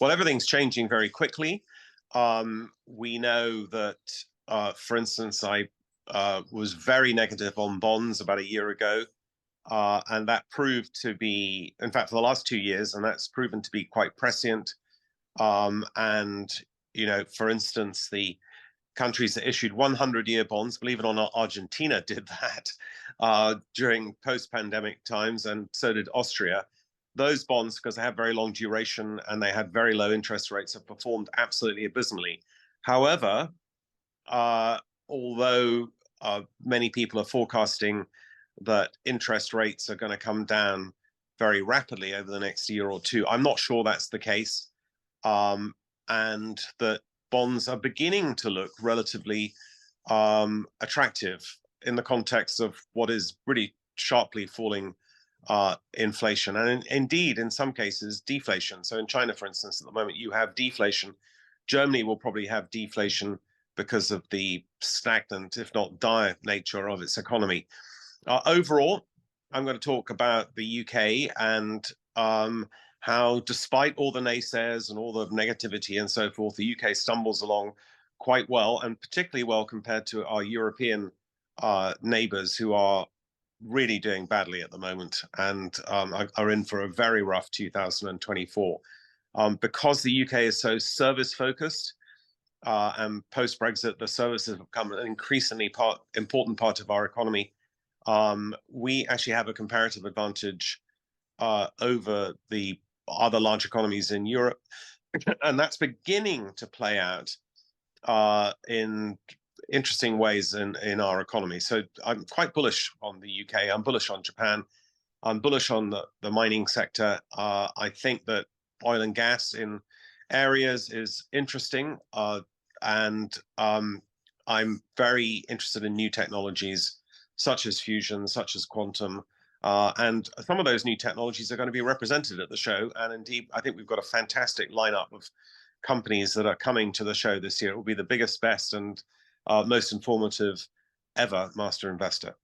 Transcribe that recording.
Well, everything's changing very quickly. We know that, for instance, I was very negative on bonds about a year ago, and that proved to be, in fact, for the last 2 years, and that's proven to be quite prescient. And, for instance, the countries that issued 100-year bonds, believe it or not, Argentina did that during post-pandemic times, and so did Austria. Those bonds, because they have very long duration and they had very low interest rates, have performed absolutely abysmally. However, uh, although many people are forecasting that interest rates are going to come down very rapidly over the next year or two, I'm not sure that's the case. And that bonds are beginning to look relatively attractive in the context of what is really sharply falling inflation, and indeed, in some cases, deflation. So in China, for instance, at the moment, you have deflation. Germany will probably have deflation because of the stagnant, if not dire, nature of its economy. Overall, I'm going to talk about the UK and how, despite all the naysayers and all the negativity and so forth, the UK stumbles along quite well, and particularly well compared to our European neighbors, who are really doing badly at the moment and are in for a very rough 2024. Because the UK is so service focused, and post Brexit, the services have become an increasingly important part of our economy. We actually have a comparative advantage over the other large economies in Europe, and that's beginning to play out in interesting ways in our economy. So I'm quite bullish on the UK. I'm bullish on Japan. I'm bullish on the mining sector. I think that oil and gas in areas is interesting, and I'm very interested in new technologies such as fusion, such as quantum. And some of those new technologies are going to be represented at the show. And indeed, I think we've got a fantastic lineup of companies that are coming to the show this year. It will be the biggest, best, and most informative ever, Master Investor.